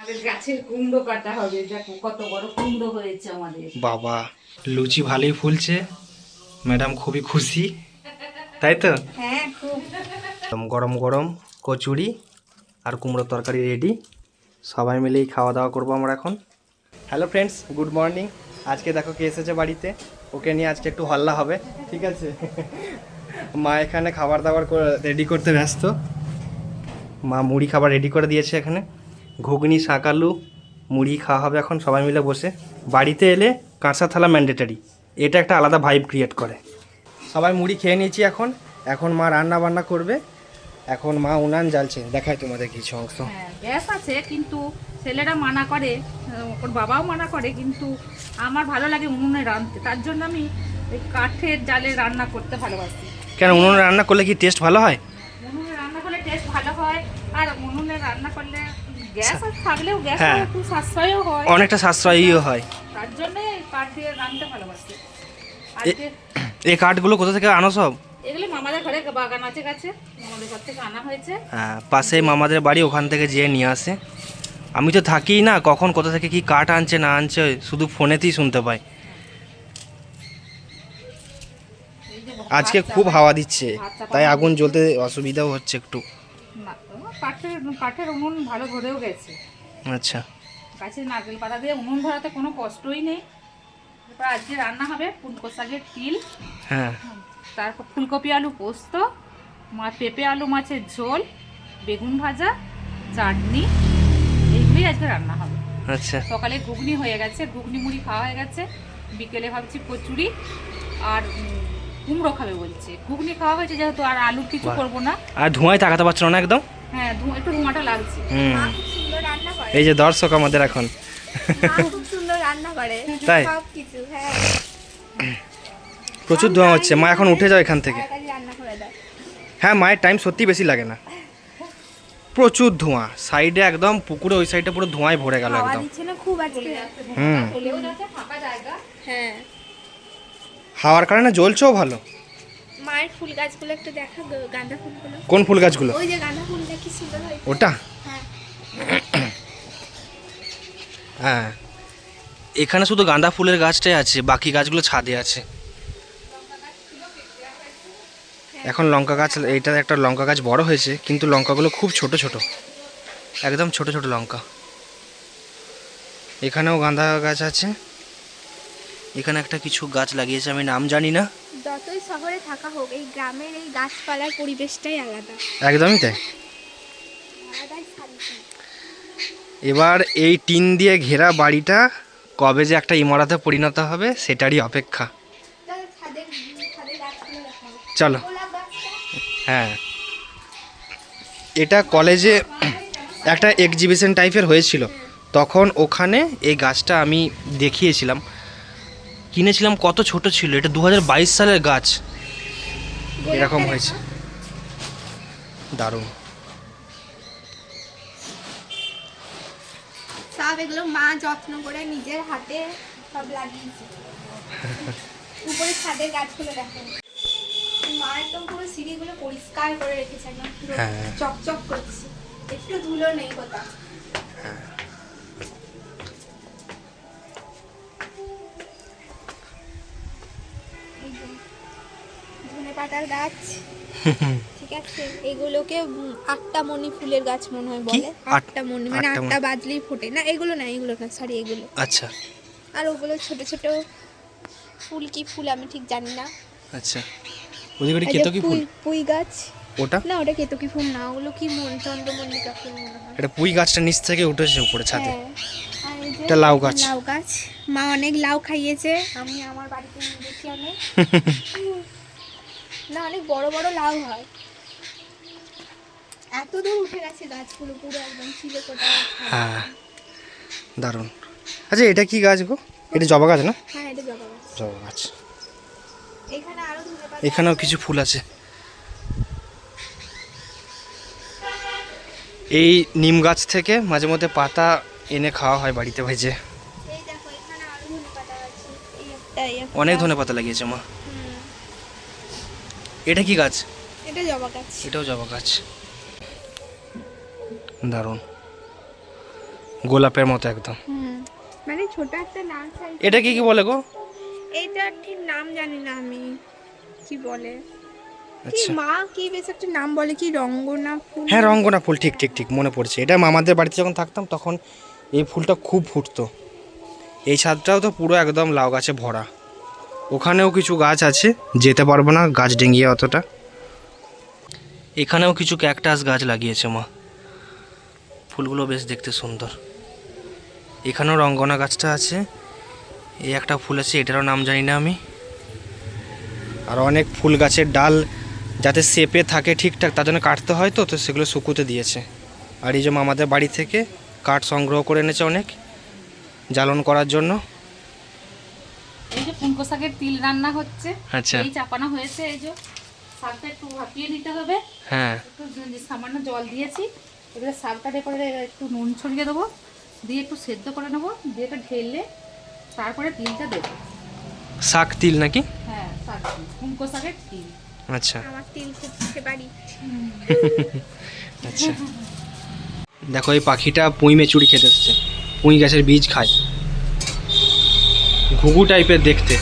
আমাদের গাছের কুমড়ো কাটা হবে। দেখো কত বড় কুমড়ো হয়েছে আমাদের। বাবা, লুচি ভালোই ফুলছে, ম্যাডাম খুবই খুশি, তাই তো? হ্যাঁ খুব। গরম গরম কচুরি আর কুমড়োর তরকারি রেডি। সবাই মিলেই খাওয়া দাওয়া করবো আমরা এখন। Hello friends, good morning. আজকে দেখো কে এসেছে বাড়িতে, ওকে নিয়ে আজকে একটু হল্লা হবে, ঠিক আছে? মা এখানে খাবার দাবার রেডি করতে ব্যস্ত। মা মুড়ি খাবার রেডি করে দিয়েছে, এখানে ঘুগনি শাকালু মুড়ি খাওয়া হবে এখন সবাই মিলে বসে। বাড়িতে এলে কাঁচা থালা ম্যান্ডেটারি, এটা একটা আলাদা ভাইব ক্রিয়েট করে। সবাই মুড়ি খেয়ে নিয়েছি, এখন এখন মা রান্না বান্না করবে। এখন মা উনান জ্বালছে, দেখায় তোমাদের কিছু অংশ। হ্যাঁ গ্যাস আছে, কিন্তু ছেলেরা মানা করে, ওর বাবাও মানা করে, কিন্তু আমার ভালো লাগে উনুনে রাঁধতে। তার জন্য আমি ওই কাঠের জালে রান্না করতে ভালোবাসি। কেন উনুনে রান্না করলে কি টেস্ট ভালো হয়? উনুনে রান্না করলে টেস্ট ভালো হয়, আর উনুনে রান্না করলে গ্যাস থাকলেও গ্যাস হ্যাঁ, একটু সাশ্রয়ও হয়, অনেকটা সাশ্রয়ীও হয়। তার জন্য কাঠ দিয়ে রান্নাতে ভালোবাসি। আজকে এই কাঠগুলো কোথা থেকে আনো সব? এগুলো মামাদের ঘরে বাগান আছে, গাছে মামাদের ঘর থেকে আনা হয়েছে। হ্যাঁ, পাশেই মামাদের বাড়ি, ওখান থেকে যেয়ে নিয়ে আসে। আমি তো থাকিই না, কখন কোথা থেকে কি কাঠ আনছে না আনছে শুধু ফোনেতেই শুনতে পাই। এই যে আজকে ভাত খুব চাপাই- হাওয়া দিচ্ছে, ভাত চাপানো তাই আগুন হয়েছে। জ্বলতে অসুবিধাও হচ্ছে একটু। না, কাঠের কাঠের উনুন ভালো ধরেও গেছে। আচ্ছা, গাছের নারকেল পাতা দিয়ে উনুন ধরাতে কোনো কষ্টই নেই। এবার আজকে রান্না হবে ফুলকো শাকের তিল, হ্যাঁ তারপর ফুলকপি আলু পোস্ত, পেঁপে আলু মাছের ঝোল, বেগুন ভাজা, চাটনি, এইগুলোই আজকে রান্না হবে। আচ্ছা। সকালে ঘুগনি হয়ে গেছে, ঘুগনি মুড়ি খাওয়া হয়ে গেছে। বিকেলে ভাবছি কচুরি আর কুমড়ো খাবে বলছে। ঘুগনি খাওয়া হয়েছে যেহেতু, আর আলুর কিছু বাহ। করবো না। আর ধোঁয়ায় তাকাতে পারছো না একদম। হ্যাঁ একটু ধোঁয়াটা লাগছে। হুম, মা খুব সুন্দর রান্না করে। এই যে দর্শক আমাদের এখন। মা খুব সুন্দর রান্না করে তাই? সব কিছু। হ্যাঁ, প্রচুর ধোঁয়া হচ্ছে, মা এখন উঠে যাও এখান থেকে। তাড়াতাড়ি রান্না করে দেয়। হ্যাঁ, মায়ের টাইম সত্যি বেশি লাগে না। প্রচুর ধোঁয়া, সাইডে একদম পুকুরে ওই সাইডে পুরো ধোঁয়ায় ভরে গেল হাওয়া একদম। দিচ্ছে না খুব আজকে। হুম, চলেও যাচ্ছে ফাঁকা জায়গা। হ্যাঁ, হাওয়ার কারণে জ্বলছেও ভালো। মায়ের ফুল গাছগুলো একটু দেখা, গাঁদা ফুলগুলো। কোন ফুল গাছগুলো? ওই যে গাঁদা ফুলটা কি সুন্দর হয়েছে। ওটা? হ্যাঁ, হ্যাঁ, এখানে শুধু গাঁদা ফুলের গাছটাই আছে, বাকি গাছগুলো ছাদে আছে। এখন লঙ্কা গাছ, এইটা একটা লঙ্কা গাছ বড় হয়েছে, কিন্তু লঙ্কাগুলো খুব ছোট ছোট, একদম ছোট ছোট লঙ্কা। এখানেও গাঁদা গাছ আছে, এখানে একটা কিছু গাছ লাগিয়েছে, আমি নাম জানি না। যতই শহরে থাকা হোক, এই গ্রামের এই গাছপালার পরিবেশটাই আলাদা। একদমই তাই। আলাদাই শান্তি। এবার এই টিন দিয়ে ঘেরা বাড়িটা কবে যে একটা ইমারতে পরিণত হবে সেটারই অপেক্ষা। চলো ছাদের গাছগুলো দেখাবো। চলো। গোলাপ গাছটা হ্যাঁ, এটা কলেজে একটা এক্সিবিশন টাইপের হয়েছিল, তখন ওখানে এই গাছটা আমি দেখিয়েছিলাম, কিনেছিলাম। কত ছোট ছিল এটা, 2022 সালের গাছ, এরকম হয়েছে। দারুণ। সব এগুলো মা যত্ন করে নিজের হাতে সব লাগিয়েছে। উপরে ছাদের গাছগুলো দেখো, মা একদম পুরো সিঁড়িগুলো পরিষ্কার করে রেখেছে, একদম পুরো হ্যাঁ। চকচক করছে, একটু ধুলো নেই কোথাও। এই যে ধনেপাতার গাছ, ঠিক আছে, এগুলোকে 8টা মণি ফুলের গাছ মনে হয় বলে। 8টা মণি মানে 8টা 8টা বাজলেই ফোটে না, এগুলো না, এগুলো না, সরি এগুলো। আচ্ছা আর ওগুলো ছোট ছোট ফুল, কি ফুল আমি ঠিক জানি না। আচ্ছা, ওদিকে এই যে কেতকী ফুল, পুঁই গাছ। ওটা? না, ওটা কেতকী ফুল না, ওগুলো কি চন্দ্রমল্লিকা ফুল মনে হয়। এটা পুঁই গাছটা নিচ থেকে উঠেছে উপরে ছাদে। হ্যাঁ, আর এই যে এটা লাউ গাছ। লাউ গাছ, মা অনেক লাউ খাইয়েছে, আমি আমার বাড়িতে নিয়ে গেছি অনেক। না, অনেক বড় বড় লাউ হয়, এত দূর উঠে গেছে গাছগুলো, পুরো একদম ছিলে কোটা। হ্যাঁ, দারুণ। আচ্ছা, এটা কি গাছ গো? এটা জবা গাছ না? হ্যাঁ, এটা জবা গাছ। জবা গাছ। এখানে আরো ধনেপাতা এখানেও আছে। কিছু ফুল আছে। এই নিম গাছ থেকে মাঝে মধ্যে পাতা এনে খাওয়া হয় বাড়িতে ভেজে। এই দেখো, এখানে আরো ধনেপাতা আছে, এই একটা, এই একটা। অনেক ধনেপাতা লাগিয়েছে মা। হুম, এটা কি গাছ? এটা জবা গাছ। এটাও জবা গাছ। দারুণ। গোলাপের মতো একদম। মানে ছোট একটা নাম সাইজ। এটা কি কি বলে গো? এইটা ঠিক নাম জানি না আমি, কি বলে, কি আচ্ছা, মা কি বেশ একটা নাম বলে, কি রঙ্গনা ফুল। হ্যাঁ রঙ্গনা ফুল, ঠিক ঠিক ঠিক মনে পড়ছে। এটা মামাদের বাড়িতে যখন থাকতাম তখন এই ফুলটা খুব ফুটতো। এই ছাদটাও তো পুরো একদম লাউ গাছে ভরা। ওখানেও কিছু গাছ আছে, যেতে পারবো না গাছ ডেঙ্গিয়ে অতটা। এখানেও কিছু ক্যাকটাস গাছ লাগিয়েছে মা, ফুলগুলো বেশ দেখতে সুন্দর। এখানেও রঙ্গনা গাছটা আছে। এই একটা ফুল আছে, এটারও নাম জানি না আমি। আর অনেক ফুল গাছের ডাল যাতে শেপে থাকে ঠিকঠাক তার জন্য কাটতে হয়, তো তো সেগুলো শুকোতে দিয়েছে। আর এই যে মামাদের বাড়ি থেকে কাঠ সংগ্রহ করে এনেছে অনেক জ্বালন করার জন্য। এই যে পুনকো শাকের তিল রান্না হচ্ছে। আচ্ছা। এই চাপানো হয়েছে, এই যে শাকটা একটু ভাপিয়ে নিতে হবে। হ্যাঁ, একটু সামান্য জল দিয়েছি। এবারে শাকটার করে একটু নুন ছড়িয়ে দেবো, দিয়ে একটু সেদ্ধ করে নেবো, দিয়ে এটা ঢেলে তারপরে তিলটা দেবো। শাক তিল নাকি? হ্যাঁ, শাক তিল, পুনকো শাকের তিল। আচ্ছা আমার তিল খুব ফেভারিট। আচ্ছা। দেখো এই পাখিটা পুঁই মেচুরি খেতে এসছে, পুঁই গাছের বীজ খায়, ঘুঘু টাইপের দেখতে।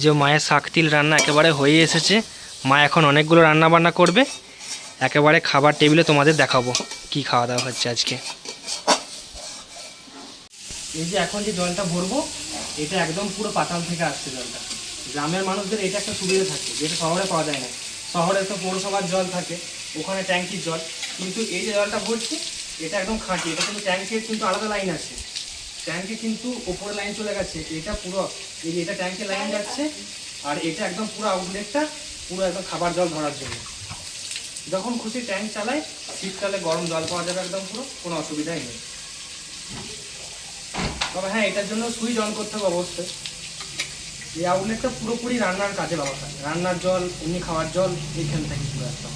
যে মায়ের শাক তিল রান্না একেবারে হয়ে এসেছে। মা এখন অনেকগুলো রান্না বান্না করবে, একেবারে খাবার টেবিলে তোমাদের দেখাবো কি খাওয়া দাওয়া হচ্ছে আজকে। এই যে এখন যে জলটা ভরবো, এটা একদম পুরো পাতাল থেকে আসছে জলটা। গ্রামের মানুষদের এটা একটা সুবিধা থাকে, যেটা শহরে পাওয়া যায় না। শহরে তো পৌরসভার জল থাকে, ওখানে ট্যাঙ্কির জল, কিন্তু এই যে জলটা ভরছি এটা একদম খাঁটি। এটা কিন্তু ট্যাঙ্কের কিন্তু আলাদা লাইন আছে, ট্যাঙ্কে কিন্তু ওপরে লাইন চলে গেছে। এটা পুরো এই যে এটা ট্যাঙ্কে লাইন যাচ্ছে, আর এটা একদম পুরো আউটলেটটা পুরো একদম খাবার জল ধরার জন্য। যখন খুশি ট্যাঙ্ক চালায়, শীতকালে গরম জল পাওয়া যাবে একদম, পুরো কোনো অসুবিধাই নেই। তবে হ্যাঁ, এটার জন্য সুইচ অন করতে হবে অবশ্যই। এই আউটলেটটা পুরোপুরি রান্নার কাজে ব্যবহার, রান্নার জল, এমনি খাওয়ার জল এইখান থেকে পুরো একদম।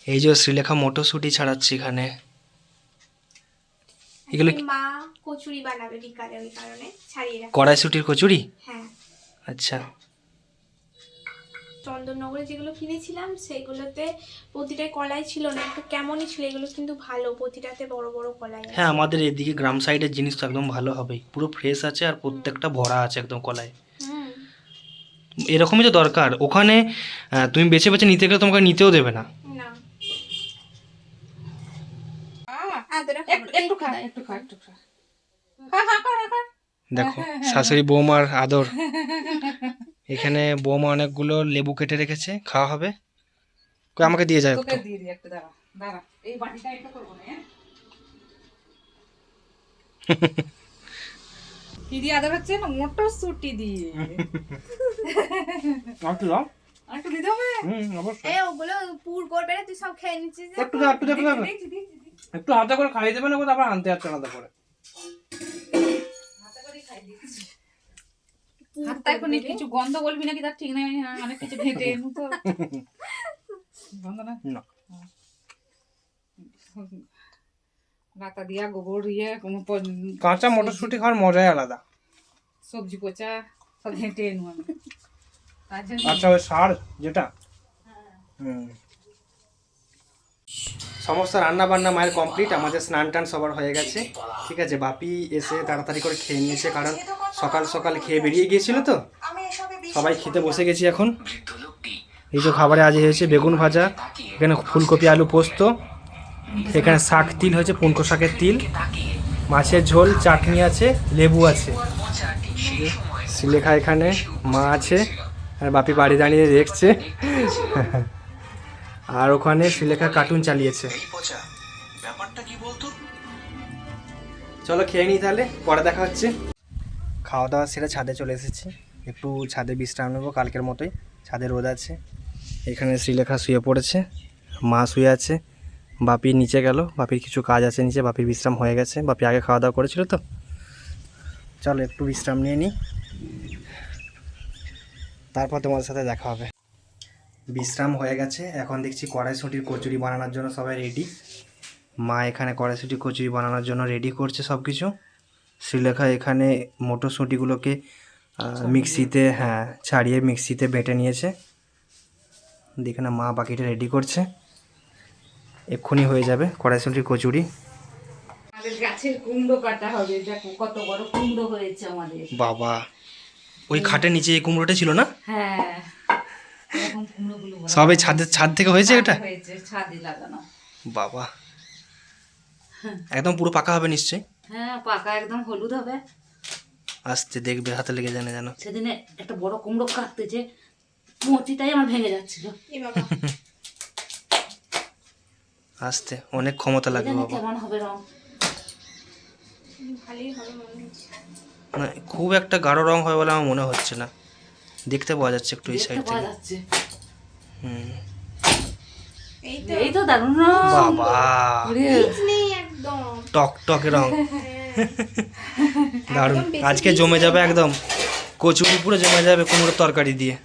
এই যে শ্রীলেখা মটরশুঁটি ছাড়াচ্ছে এখানে। এগুলো মা কচুরি বানাবে বিকালে, ওই কারণে ছাড়িয়ে রাখা। কড়াইশুঁটির কচুরি? হ্যাঁ। আচ্ছা। চন্দননগরে যেগুলো কিনেছিলাম সেগুলোতে প্রতিটাই কলাই ছিল না, একটু কেমনই ছিল। এগুলো কিন্তু ভালো, প্রতিটাতে বড় বড় কলাই আছে। হ্যাঁ, আমাদের এদিকে গ্রাম সাইডের জিনিস তো একদম ভালো হবেই, পুরো ফ্রেশ আছে আর প্রত্যেকটা ভরা আছে একদম কলায়। এরকমই তো দরকার। ওখানে তুমি বেছে বেছে নিতে গেলে তোমাকে নিতেও দেবে না। না, একটু খা, একটু খা, একটু খা। খা, খা, খা, খা। দেখো শাশুড়ি বৌমার আদর। এখানে বৌমা অনেকগুলো লেবু কেটে রেখেছে, খাওয়া হবে। কই আমাকে দিয়ে যায় একটু। তোকে দিয়ে দিই একটু, দাঁড়া দাঁড়া, এই বাটিটা একটু করবো না। কি দিয়ে আদর হচ্ছে না? মটরশুঁটি দিয়ে। একটু দাও। আর একটু দিতে হবে? অবশ্যই। এ ওগুলো পুর করবে না, তুই সব খেয়ে নিচ্ছিস যে। একটু দাও, একটু দাও, দেখছি, দেখছি, দেখছি। একটু হাতে করে খাইয়ে দেবে না, আবার আনতে যাচ্ছে আলাদা করে। হাতে করেই খাই দিচ্ছি। হাতটা এখন কিছু গন্ধ বলবি নাকি তার ঠিক নাই, অনেক কিছু ঘেটে এনু তো গন্ধ না। না। গাতা দিয়া গোবর ইয়ে কাঁচা মটরশুঁটি খাওয়ার মজাই আলাদা। সবজি পচা সব ঘেটে এনু আমি। তার জন্য আচ্ছা, ওই সার যেটা। সমস্ত রান্না বান্না মায়ের কমপ্লিট। আমাদের স্নান টান সবার হয়ে গেছে, ঠিক আছে। বাপি এসে তাড়াতাড়ি করে খেয়ে নিয়েছে, কারণ সকাল সকাল খেয়ে বেরিয়ে গিয়েছিল তো। সবাই খেতে বসে গেছি এখন। এই যে খাবারে আজ হয়েছে বেগুন ভাজা, এখানে ফুলকপি আলু পোস্ত, এখানে শাক তিল হয়েছে, পুনকো শাকের তিল, মাছের ঝোল, চাটনি আছে, লেবু আছে। শ্রীলেখা এখানে, মা আছে, আর বাপি বাড়ি দাঁড়িয়ে দেখছে। আর ওখানে শ্রীলেখা কার্টুন চালিয়েছে। চলো খেয়ে নিই তাহলে, পরে দেখা হচ্ছে। খাওয়া দাওয়া সেরে ছাদে চলে এসেছি, একটু ছাদে বিশ্রাম নেবো। কালকের মতোই ছাদে রোদ আছে। এখানে শ্রীলেখা শুয়ে পড়েছে, মা শুয়ে আছে, বাপি নিচে গেল, বাপির কিছু কাজ আছে নিচে, বাপির বিশ্রাম হয়ে গেছে। বাপি আগে খাওয়া দাওয়া করেছিল তো। চলো একটু বিশ্রাম নিয়ে নিই, তারপর তোমাদের সাথে দেখা হবে। বিশ্রাম হয়ে গেছে, এখন দেখছি কড়াইশুঁটির কচুরি বানানোর জন্য সবাই রেডি। মা এখানে কড়াইশুঁটির কচুরি বানানোর জন্য রেডি করছে সব কিছু। শ্রীলেখা এখানে মটরশুঁটিগুলোকে মিক্সিতে ছাড়িয়ে মিক্সিতে বেটে নিয়েছে। দেখে না, মা বাকিটা রেডি করছে। এক্ষুনি হয়ে যাবে কড়াইশুঁটির কচুরি। আমাদের গাছের কুমড়ো কাটা হবে, দেখো কত বড় কুমড়ো হয়েছে আমাদের। বাবা, ওই খাটের নিচে এই কুমড়োটা ছিল না? হ্যাঁ, এরকম কুমড়োগুলো বড় সবে ছাদ থেকে হয়েছে এটা? হয়েছে, ছাদে লাগানো। বাবা, একদম পুরো পাকা হবে নিশ্চয়ই। হ্যাঁ, পাকা একদম হলুদ হবে। আস্তে দেখবে, হাতে লেগে জানে জানো। সেদিনে একটা বড় কুমড়ো কাটতেছে, মতিটাই আমার ভেঙে যাচ্ছিল। এ বাবা, আস্তে, অনেক ক্ষমতা লাগবে জানি বাবা। কেমন হবে রং। ভালোই হবে মনে হচ্ছে। না, খুব একটা গাঢ় রং হয় বলে আমার মনে হচ্ছে না, দেখতে পাওয়া যাচ্ছে একটু এই দেখতে সাইড পাওয়া থেকে। যাচ্ছে। হুম। এই তো এই তো দারুণ রং। বাবা, ওরে, বীজ নেই একদম। টক টকে রং, হ্যাঁ, দারুণ। একদম বেশি আজকে বীজ জমে নেই। যাবে একদম, কচুরি পুরো জমে যাবে কুমড়োর তরকারি দিয়ে।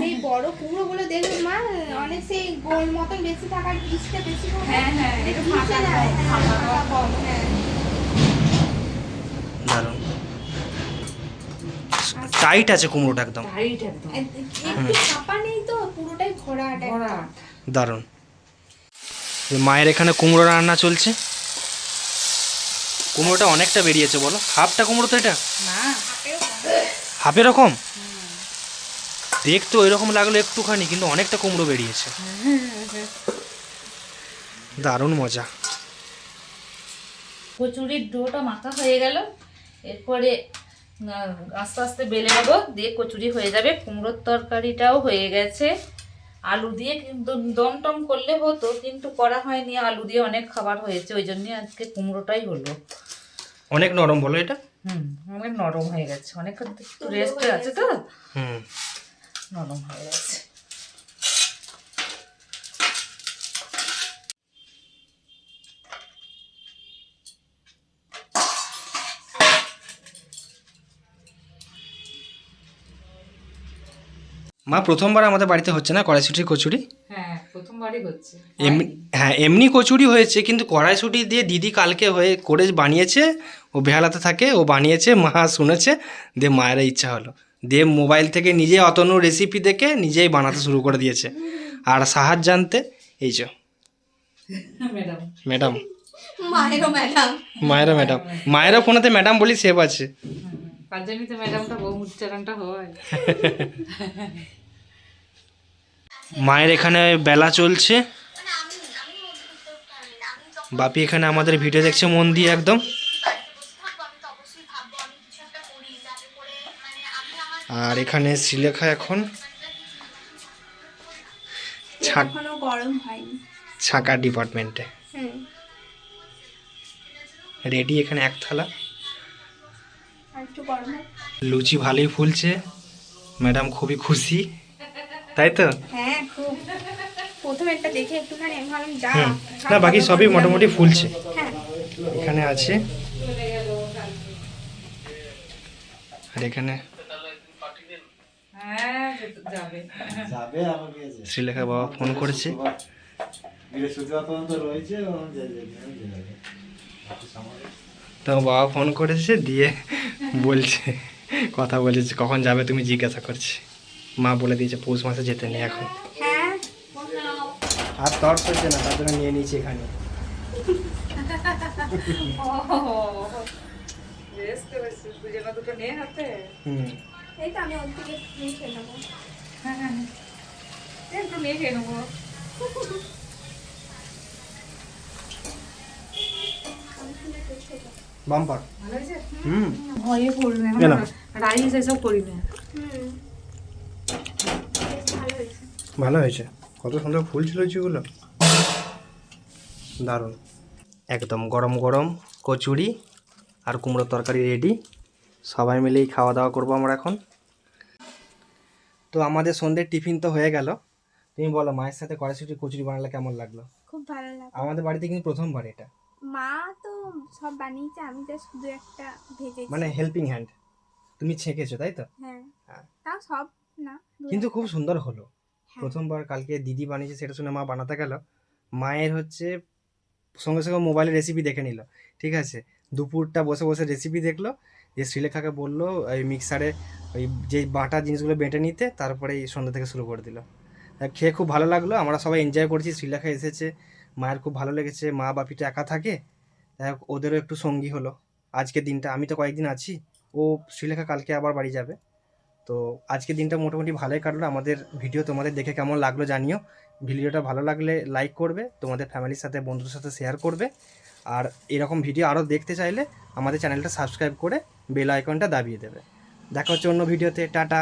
সেই বড় কুমড়ো গুলো দেখুন মা, অনেক সেই গোল মতন বেশি থাকার বীজটা বেশি করে। হ্যাঁ হ্যাঁ, এটা একটু ভিজে ফাঁকা যায়, কম, হ্যাঁ, ফাঁকা ফাঁকা কম। কম, হ্যাঁ। দারুণ টাইট আছে কুমড়োটা একদম, টাইট একদম। একটু চাপা নেই তো, পুরোটাই ভরাট ভরা। একদম। দারুণ। এই মায়ের এখানে কুমড়ো রান্না চলছে। কুমড়োটা অনেকটা বেরিয়েছে বলো, হাফটা কুমড়ো তো এটা, না, হাতেও হাফ এরকম দেখতে ওই রকম লাগলো একটুখানি, কিন্তু অনেকটা কুমড়ো বেরিয়েছে। দারুণ মজা। কচুরির ডোটা মাখা হয়ে গেল, এরপরে আস্তে আস্তে বেলে নেবো, দিয়ে কচুরি হয়ে যাবে। কুমড়োর তরকারিটাও হয়ে গেছে। আলু দিয়ে কিন্তু দম টম করলে হতো, কিন্তু করা হয়নি। আলু দিয়ে অনেক খাবার হয়েছে, ওই জন্য আজকে কুমড়োটাই হলো। অনেক নরম বলো এটা। অনেক নরম হয়ে গেছে, অনেক একটু রেস্টে আছে তো, হুম। নরম হয়ে গেছে। মা, প্রথমবার আমাদের বাড়িতে হচ্ছে না কড়াইশুঁটির কচুরি? হ্যাঁ, প্রথমবারই হচ্ছে। এমনি, হ্যাঁ এমনি কচুরি হয়েছে, কিন্তু কড়াইশুঁটি দিয়ে দিদি কালকে করে বানিয়েছে। ও বেহালাতে থাকে, ও বানিয়েছে, মা শুনেছে, দিয়ে মায়ের ইচ্ছা হলো, দিয়ে মোবাইল থেকে নিজে অতনু রেসিপি দেখে নিজেই বানাতে শুরু করে দিয়েছে। আর সাহায্য জানতে এই যে ম্যাডাম। ম্যাডাম, মায়েরও ম্যাডাম। মায়েরও ম্যাডাম, মায়েরও ফোনেতে ম্যাডাম বলি সেভ আছে। তার জন্যই তো ম্যাডামটা বহু উচ্চারণটা হয়। মায়ের এখানে বেলা চলছে, বাপি এখানে আমাদের ভিডিও দেখছে মন দিয়ে একদম। আর এখানে শ্রীলেখা এখন এখনো গরম হয়নি। ছাকা ডিপার্টমেন্টে হুম, রেডি। এখানে এক থালা আর একটু গরম হোক। লুচি ভালোই ফুলছে, ম্যাডাম খুবই খুশি, তাই তো? হ্যাঁ, খুব। প্রথমে একটা দেখে একটুখানি আমি ভাবলাম যা। হুম। না, বাকি সবই মোটামুটি ফুলছে। হ্যাঁ, এখানে আছে, আর এখানে হ্যাঁ, যাবে। শ্রীলেখা বাবা ফোন করেছে। তো বাবা ফোন করেছে, দিয়ে বলছে, কথা বলেছে কখন যাবে তুমি জিজ্ঞাসা করছে। মা বলে দিয়েছে পৌষ মাসে যেতে নেই এখন। হ্যাঁ। আর তর সইছে না, তার জন্য নিয়ে নিয়েছি এখানে। দুটো নিয়ে হাতে। হুম। এই তো আমি ওর থেকে নিয়ে খেয়ে নেবো। একটু নিয়ে খেয়ে নেবো। বাম্পার। ভালো হয়েছে? হুম। ভয়ে পড়বে না, কেন? রাইস এসব করি না। হুম, বেশ ভালো হয়েছে। ভালো হয়েছে, কত সুন্দর ফুল ছিল লুচিগুলো, দারুণ। একদম গরম গরম কচুরি আর কুমড়োর তরকারি রেডি। সবাই মিলেই খাওয়া দাওয়া করবো আমরা এখন। তো আমাদের সন্ধ্যের টিফিন তো হয়ে গেল। তুমি বলো, মায়ের সাথে কড়াইশুঁটি কচুরি বানালে কেমন লাগলো? খুব ভালো লাগে। আমাদের বাড়িতে কিন্তু প্রথমবার এটা, মা তো সব বানিয়েছে, আমি তো শুধু একটা ভেজেছি। মানে হেল্পিং হ্যান্ড, তুমি ছেঁকেছো তাই তো? হ্যাঁ, হ্যাঁ। তাও সব না, কিন্তু খুব সুন্দর হলো। হ্যাঁ। প্রথমবার কালকে দিদি বানিয়েছে, সেটা শুনে মা বানাতে গেল। মায়ের হচ্ছে সঙ্গে সঙ্গে মোবাইলে রেসিপি দেখে নিল, ঠিক আছে। দুপুরটা বসে বসে রেসিপি দেখলো, যে শ্রীলেখাকে বললো ওই মিক্সারে ওই যে বাটা জিনিসগুলো বেটে নিতে, তারপরে এই সন্ধ্যা থেকে শুরু করে দিল। খেয়ে খুব ভালো লাগলো, আমরা সবাই এনজয় করছি। শ্রীলেখা এসেছে, মায়ের খুব ভালো লেগেছে, মা বাপিটা একা থাকে, যাই হোক ওদেরও একটু সঙ্গী হলো আজকের দিনটা। আমি তো কয়েকদিন আছি, ও শ্রীলেখা কালকে আবার বাড়ি যাবে। তো আজকের দিনটা মোটামুটি ভালোই কাটলো। আমাদের ভিডিও তোমাদের দেখে কেমন লাগলো জানিও। ভিডিওটা ভালো লাগলে লাইক করবে, তোমাদের ফ্যামিলির সাথে বন্ধুদের সাথে শেয়ার করবে, আর এরকম ভিডিও আরও দেখতে চাইলে আমাদের চ্যানেলটা সাবস্ক্রাইব করে বেল আইকনটা দাবিয়ে দেবে। দেখা হচ্ছে অন্য ভিডিওতে। টাটা।